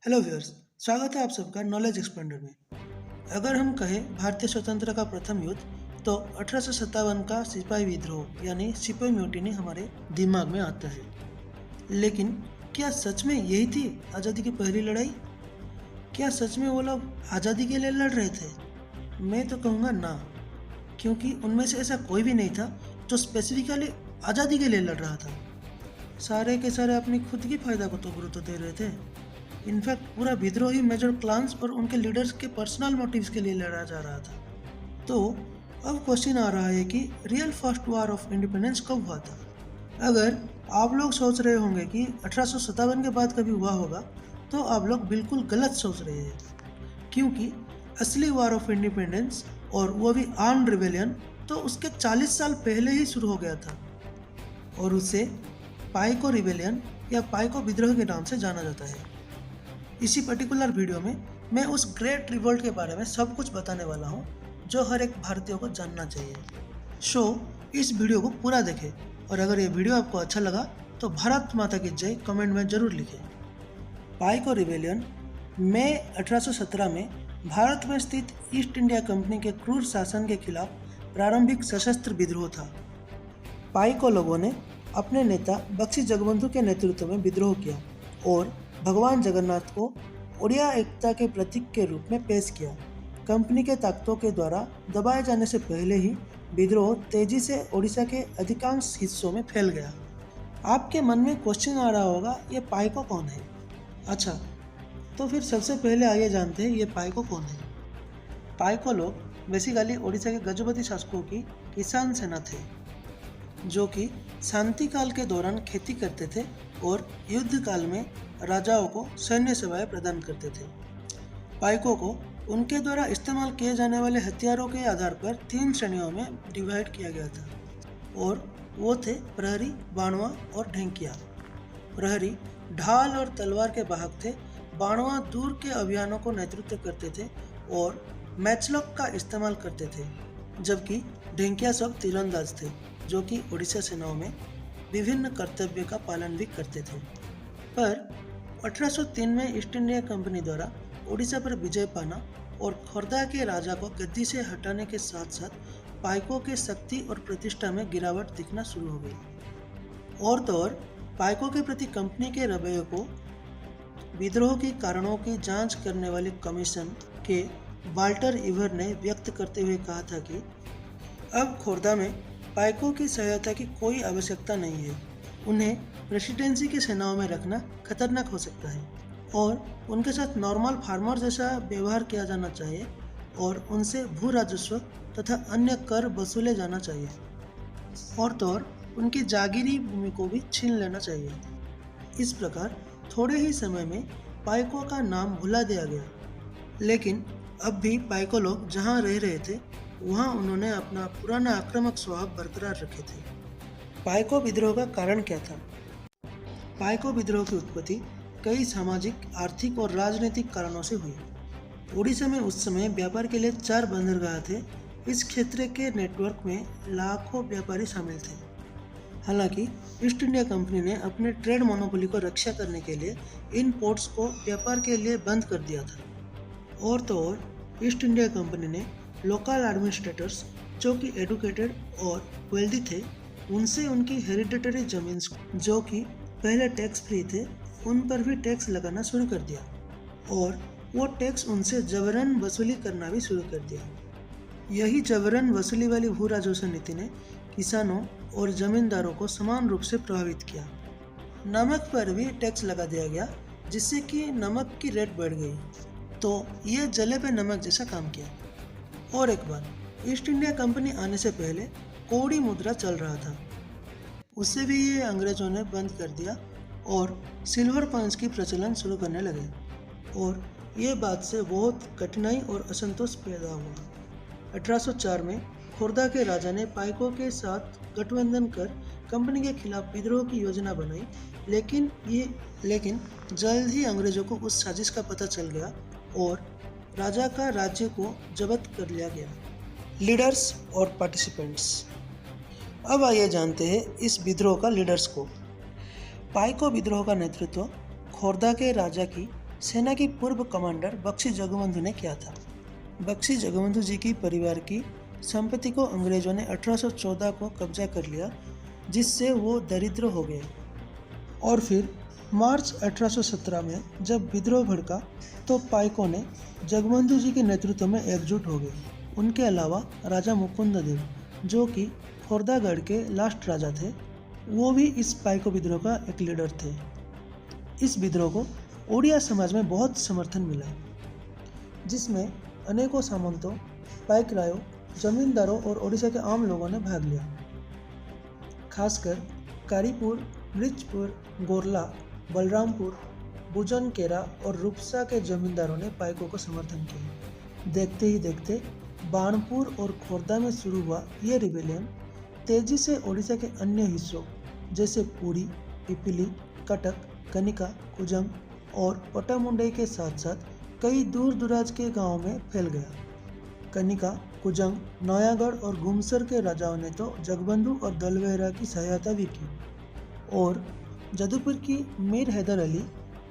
Hello viewers, स्वागत है आप सबका नॉलेज एक्सपेंडर में। अगर हम कहें भारतीय स्वतंत्रता का प्रथम युद्ध तो 1857 का सिपाही विद्रोह यानी सिपाही म्यूटिनी हमारे दिमाग में आता है। लेकिन क्या सच में यही थी आज़ादी की पहली लड़ाई? क्या सच में वो लोग आज़ादी के लिए लड़ रहे थे? मैं तो कहूँगा ना, क्योंकि उनमें से ऐसा कोई भी नहीं था जो स्पेसिफिकली आज़ादी के लिए लड़ रहा था। सारे के सारे अपनी खुद की फायदा को तो गुरुत्व दे रहे थे। इनफैक्ट पूरा विद्रोह ही मेजर क्लान्स और उनके लीडर्स के पर्सनल मोटिव्स के लिए लड़ा जा रहा था। तो अब क्वेश्चन आ रहा है कि real first war of independence कब हुआ था? अगर आप लोग सोच रहे होंगे कि 1857 के बाद कभी हुआ होगा, तो आप लोग बिल्कुल गलत सोच रहे हैं, क्योंकि असली वॉर ऑफ इंडिपेंडेंस और वो भी आर्म्ड रिवेलियन तो उसके 40 साल पहले ही शुरू हो गया था और उसे पाइको रिवेलियन या पाइको विद्रोह के नाम से जाना जाता है। इसी पर्टिकुलर वीडियो में मैं उस ग्रेट रिवोल्ट के बारे में सब कुछ बताने वाला हूँ जो हर एक भारतीय को जानना चाहिए। इस वीडियो को पूरा देखें और अगर ये वीडियो आपको अच्छा लगा तो भारत माता की जय कमेंट में जरूर लिखें। पाइको रिवेलियन मई 1817 में भारत में स्थित ईस्ट इंडिया कंपनी के क्रूर शासन के खिलाफ प्रारंभिक सशस्त्र विद्रोह था। पाइको लोगों ने अपने नेता बख्शी जगबंधु के नेतृत्व में विद्रोह किया और भगवान जगन्नाथ को ओडिया एकता के प्रतीक के रूप में पेश किया। कंपनी के ताकतों के द्वारा दबाए जाने से पहले ही विद्रोह तेजी से ओडिशा के अधिकांश हिस्सों में फैल गया। आपके मन में क्वेश्चन आ रहा होगा, ये पाइको कौन है? अच्छा, तो फिर सबसे पहले आइए जानते हैं ये पाइको कौन है। पाइको लोग बेसिकली ओडिशा के गजपति शासकों की किसान सेना थे, जो कि शांति काल के दौरान खेती करते थे और युद्ध काल में राजाओं को सैन्य सेवाएं प्रदान करते थे। पाइकों को उनके द्वारा इस्तेमाल किए जाने वाले हथियारों के आधार पर 3 श्रेणियों में डिवाइड किया गया था और वो थे प्रहरी, बाणवा और ढेंकिया। प्रहरी ढाल और तलवार के वाहक थे, बाणवा दूर के अभियानों को नेतृत्व करते थे और मैचलॉक का इस्तेमाल करते थे, जबकि ढेंकिया सब तीरंदाज थे जो कि ओडिशा सेनाओं में विभिन्न कर्तव्य का पालन भी करते थे। पर 1803 में ईस्ट इंडिया कंपनी द्वारा ओडिशा पर विजय पाना और खोर्धा के राजा को गद्दी से हटाने के साथ साथ पाइकों के शक्ति और प्रतिष्ठा में गिरावट दिखना शुरू हो गई। और तो और पाइकों के प्रति कंपनी के रवैये को विद्रोह के कारणों की जांच करने वाले कमीशन के वाल्टर इवर ने व्यक्त करते हुए कहा था कि अब खोर्धा में पाइकों की सहायता की कोई आवश्यकता नहीं है। उन्हें प्रेसिडेंसी की सेनाओं में रखना खतरनाक हो सकता है और उनके साथ नॉर्मल फार्मर जैसा व्यवहार किया जाना चाहिए और उनसे भू राजस्व तथा अन्य कर वसूले जाना चाहिए और तो और उनकी जागीरी भूमि को भी छीन लेना चाहिए। इस प्रकार थोड़े ही समय में पाइकों का नाम भुला दिया गया, लेकिन अब भी पाइको लोग जहाँ रह रहे थे वहाँ उन्होंने अपना पुराना आक्रामक स्वभाव बरकरार रखे थे। पाइको विद्रोह का कारण क्या था? पाइको विद्रोह की उत्पत्ति कई सामाजिक, आर्थिक और राजनीतिक कारणों से हुई। ओडिशा में उस समय व्यापार के लिए 4 बंदरगाह थे। इस क्षेत्र के नेटवर्क में लाखों व्यापारी शामिल थे। हालांकि ईस्ट इंडिया कंपनी ने अपने ट्रेड मोनोपोली को रक्षा करने के लिए इन पोर्ट्स को व्यापार के लिए बंद कर दिया था। और तो और ईस्ट इंडिया कंपनी ने लोकल एडमिनिस्ट्रेटर्स जो कि एडुकेटेड और वेल्दी थे, उनसे उनकी हेरिडेटरी जमीन जो कि पहले टैक्स फ्री थे, उन पर भी टैक्स लगाना शुरू कर दिया और वो टैक्स उनसे जबरन वसूली करना भी शुरू कर दिया। यही जबरन वसूली वाली भू राजस्व नीति ने किसानों और जमींदारों को समान रूप से प्रभावित किया। नमक पर भी टैक्स लगा दिया गया, जिससे कि नमक की रेट बढ़ गई, तो ये जले पे नमक जैसा काम किया। और एक बार ईस्ट इंडिया कंपनी आने से पहले कौड़ी मुद्रा चल रहा था, उसे भी ये अंग्रेजों ने बंद कर दिया और सिल्वर कॉइन्स की प्रचलन शुरू करने लगे और ये बात से बहुत कठिनाई और असंतोष पैदा हुआ। 1804 में खोर्धा के राजा ने पाइकों के साथ गठबंधन कर कंपनी के खिलाफ विद्रोह की योजना बनाई, लेकिन जल्द ही अंग्रेजों को उस साजिश का पता चल गया और राजा का राज्य को जब्त कर लिया गया। लीडर्स और पार्टिसिपेंट्स। अब आइए जानते हैं इस विद्रोह का लीडर्स को। पाइको विद्रोह का नेतृत्व खोर्धा के राजा की सेना की पूर्व कमांडर बख्शी जगबंधु ने किया था। बख्शी जगबंधु जी की परिवार की संपत्ति को अंग्रेजों ने 1814 को कब्जा कर लिया, जिससे वो दरिद्र हो गए। और फिर मार्च 1817 में जब विद्रोह भड़का तो पाइकों ने जगबंधु जी के नेतृत्व में एकजुट हो गए। उनके अलावा राजा मुकुंद देव, जो कि खोर्दागढ़ के लास्ट राजा थे, वो भी इस पाइको विद्रोह का एक लीडर थे। इस विद्रोह को ओडिया समाज में बहुत समर्थन मिला, जिसमें अनेकों सामंतों, पाइकरायों, जमींदारों और ओडिशा के आम लोगों ने भाग लिया। खासकर कारीपुर, मृचपुर, गोरला, बलरामपुर, बुजनकेरा और रूपसा के जमींदारों ने पाइकों को समर्थन किया। देखते ही देखते बाणपुर और खोर्दा में शुरू हुआ ये रिबेलियन तेजी से ओडिशा के अन्य हिस्सों जैसे पुरी, पिपली, कटक, कनिका, कुजंग और पटामुंडई के साथ साथ कई दूर दराज के गांवों में फैल गया। कनिका, कुजंग, नयागढ़ और गुमसर के राजाओं ने तो जगबंधु और दलवेहरा की सहायता भी की, और जदुपुर की मीर हैदर अली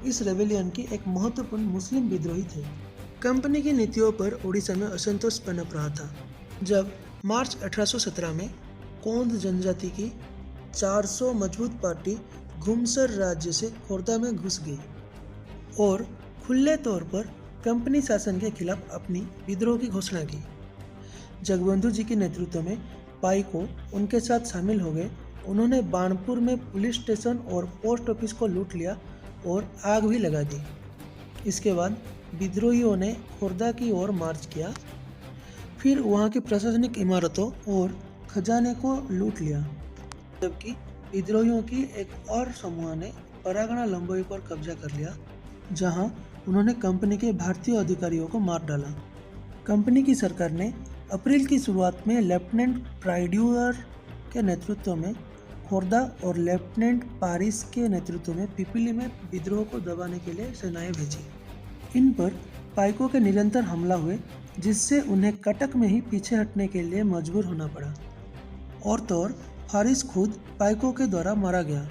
इस रेबेलियन की एक महत्वपूर्ण मुस्लिम विद्रोही थे। कंपनी की नीतियों पर ओडिशा में असंतोष पनप रहा था। जब मार्च 1817 में कोंद जनजाति की 400 मजबूत पार्टी गुमसर राज्य से खोर्दा में घुस गई और खुले तौर पर कंपनी शासन के खिलाफ अपनी विद्रोह की घोषणा की। जगबंधु जी के नेतृत्व में पाइको उनके साथ शामिल हो गए। उन्होंने बाणपुर में पुलिस स्टेशन और पोस्ट ऑफिस को लूट लिया और आग भी लगा दी। इसके बाद विद्रोहियों ने खोर्दा की ओर मार्च किया, फिर वहां की प्रशासनिक इमारतों और खजाने को लूट लिया, जबकि विद्रोहियों की एक और समूह ने परागना लंबोई पर कब्जा कर लिया, जहां उन्होंने कंपनी के भारतीय अधिकारियों को मार डाला। कंपनी की सरकार ने अप्रैल की शुरुआत में लेफ्टिनेंट प्राइड्यूअर के नेतृत्व में खोर्दा और लेफ्टिनेंट पारिस के नेतृत्व में पिपली में विद्रोह को दबाने के लिए सेनाएं भेजी। इन पर पाइकों के निरंतर हमला हुए, जिससे उन्हें कटक में ही पीछे हटने के लिए मजबूर होना पड़ा। और तो और फारिस खुद पाइकों के द्वारा मारा गया।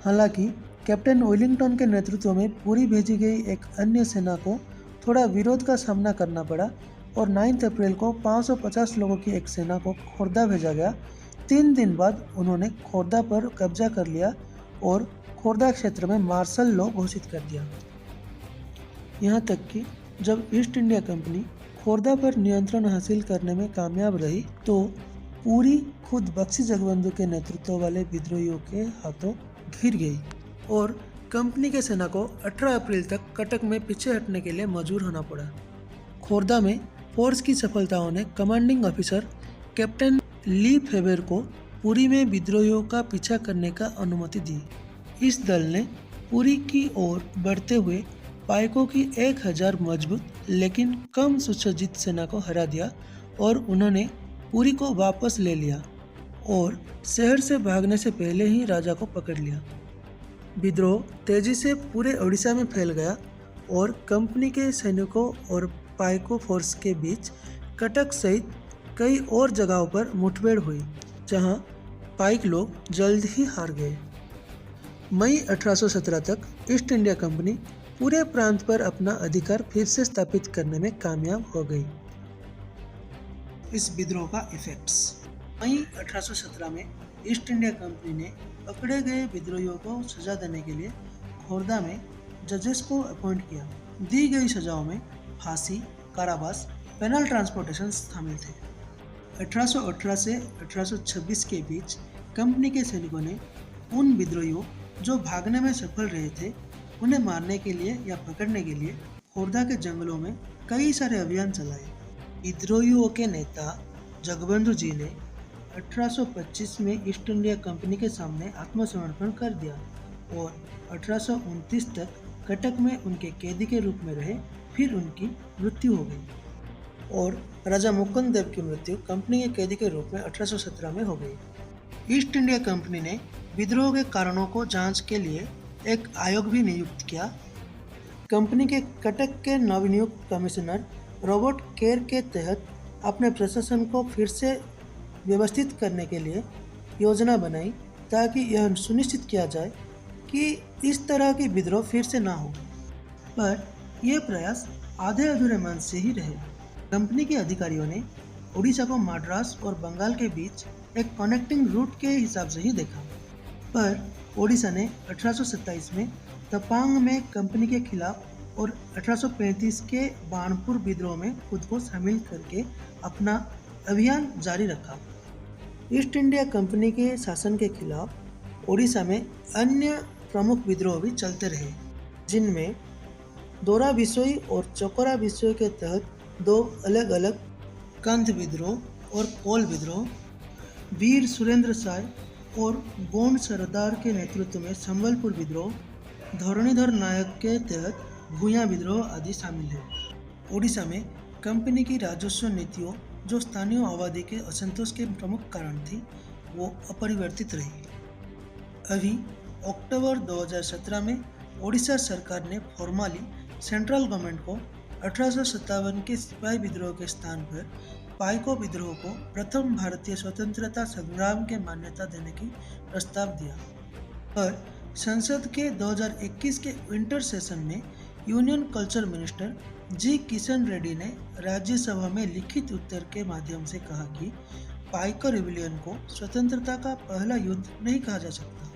हालांकि कैप्टन वेलिंगटन के नेतृत्व में पूरी भेजी गई एक अन्य सेना को थोड़ा विरोध का सामना करना पड़ा और 9 अप्रैल को 550 लोगों की एक सेना को खोर्दा भेजा गया। 3 दिन बाद उन्होंने खोर्दा पर कब्जा कर लिया और खोर्दा क्षेत्र में मार्शल लॉ घोषित कर दिया। यहाँ तक कि जब ईस्ट इंडिया कंपनी खोर्दा पर नियंत्रण हासिल करने में कामयाब रही तो पूरी खुद बख्शी जगबंधु के नेतृत्व वाले विद्रोहियों के हाथों घिर गई और कंपनी के सेना को 18 अप्रैल तक कटक में पीछे हटने के लिए मजबूर होना पड़ा। खोर्दा में फोर्स की सफलताओं ने कमांडिंग ऑफिसर कैप्टन ली फेबर को पुरी में विद्रोहियों का पीछा करने का अनुमति दी। इस दल ने पुरी की ओर बढ़ते हुए पाइकों की 1000 मजबूत लेकिन कम सुसज्जित सेना को हरा दिया और उन्होंने पुरी को वापस ले लिया और शहर से भागने से पहले ही राजा को पकड़ लिया। विद्रोह तेजी से पूरे ओडिशा में फैल गया और कंपनी के सैनिकों और पाइको फोर्स के बीच कटक सहित कई और जगहों पर मुठभेड़ हुई, जहां पाइक लोग जल्द ही हार गए। मई 1817 तक ईस्ट इंडिया कंपनी पूरे प्रांत पर अपना अधिकार फिर से स्थापित करने में कामयाब हो गई। इस विद्रोह का इफेक्ट्स। मई 1817 में ईस्ट इंडिया कंपनी ने पकड़े गए विद्रोहियों को सजा देने के लिए खोर्दा में जजेस को अपॉइंट किया। दी गई सजाओं में फांसी, कारावास, पेनल ट्रांसपोर्टेशन शामिल थे। 1818 से 1826 के बीच कंपनी के सैनिकों ने उन विद्रोहियों जो भागने में सफल रहे थे उन्हें मारने के लिए या पकड़ने के लिए खोर्दा के जंगलों में कई सारे अभियान चलाए। विद्रोहियों के नेता जगबंधु जी ने 1825 में ईस्ट इंडिया कंपनी के सामने आत्मसमर्पण कर दिया और 1829 तक कटक में उनके कैदी के रूप में रहे। फिर उनकी मृत्यु हो गई और राजा मुकुंद देव की मृत्यु कंपनी के कैदी के रूप में 1817 में हो गई। ईस्ट इंडिया कंपनी ने विद्रोह के कारणों को जांच के लिए एक आयोग भी नियुक्त किया। कंपनी के कटक के नवनियुक्त कमिश्नर रॉबर्ट केर के तहत अपने प्रशासन को फिर से व्यवस्थित करने के लिए योजना बनाई ताकि यह सुनिश्चित किया जाए कि इस तरह की विद्रोह फिर से ना हो। पर ये प्रयास आधे अधूरे मन से ही रहे। कंपनी के अधिकारियों ने ओडिशा को मद्रास और बंगाल के बीच एक कनेक्टिंग रूट के हिसाब से ही देखा, पर ओडिशा ने 1827 में तपांग में कंपनी के खिलाफ और 1835 के बाणपुर विद्रोह में खुद को शामिल करके अपना अभियान जारी रखा। ईस्ट इंडिया कंपनी के शासन के खिलाफ ओडिशा में अन्य प्रमुख विद्रोह भी चलते रहे, जिनमें दोरा बिसोई और चकोरा बिसोई के तहत दो अलग अलग कंध विद्रोह और कोल विद्रोह, वीर सुरेंद्र साय और गोंड सरदार के नेतृत्व में संबलपुर विद्रोह, धरणीधर नायक के तहत भूया विद्रोह आदि शामिल है। ओडिशा में कंपनी की राजस्व नीतियों, जो स्थानीय आबादी के असंतोष के प्रमुख कारण थी, वो अपरिवर्तित रही। अभी अक्टूबर 2017 में ओडिशा सरकार ने फॉर्मली सेंट्रल गवर्नमेंट को 1857 के सिपाही विद्रोह के स्थान पर पाइको विद्रोह को प्रथम भारतीय स्वतंत्रता संग्राम के मान्यता देने की प्रस्ताव दिया, पर संसद के 2021 के विंटर सेशन में यूनियन कल्चर मिनिस्टर जी किशन रेड्डी ने राज्यसभा में लिखित उत्तर के माध्यम से कहा कि पाइको रिविलियन को स्वतंत्रता का पहला युद्ध नहीं कहा जा सकता।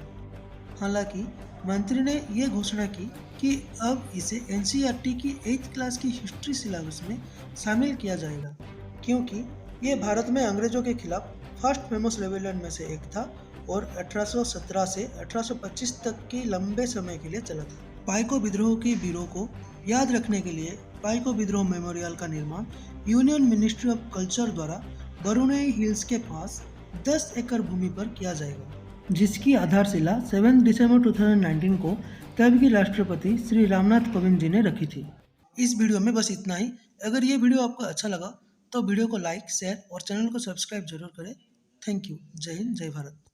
हालांकि मंत्री ने यह घोषणा की कि अब इसे एनसीईआरटी की 8th क्लास की हिस्ट्री सिलेबस में शामिल किया जाएगा, क्योंकि ये भारत में अंग्रेजों के खिलाफ फर्स्ट फेमस रेबेलियन में से एक था और 1817 से 1825 तक के लंबे समय के लिए चला था। पाइको विद्रोह के वीरों को याद रखने के लिए पाइको विद्रोह मेमोरियल का निर्माण यूनियन मिनिस्ट्री ऑफ कल्चर द्वारा बरुनेई हिल्स के पास 10 एकड़ भूमि पर किया जाएगा, जिसकी आधारशिला 7 दिसंबर 2019 को तब के राष्ट्रपति श्री रामनाथ कोविंद जी ने रखी थी। इस वीडियो में बस इतना ही। अगर ये वीडियो आपको अच्छा लगा तो वीडियो को लाइक, शेयर और चैनल को सब्सक्राइब जरूर करें। Thank you. जय हिंद, जय भारत।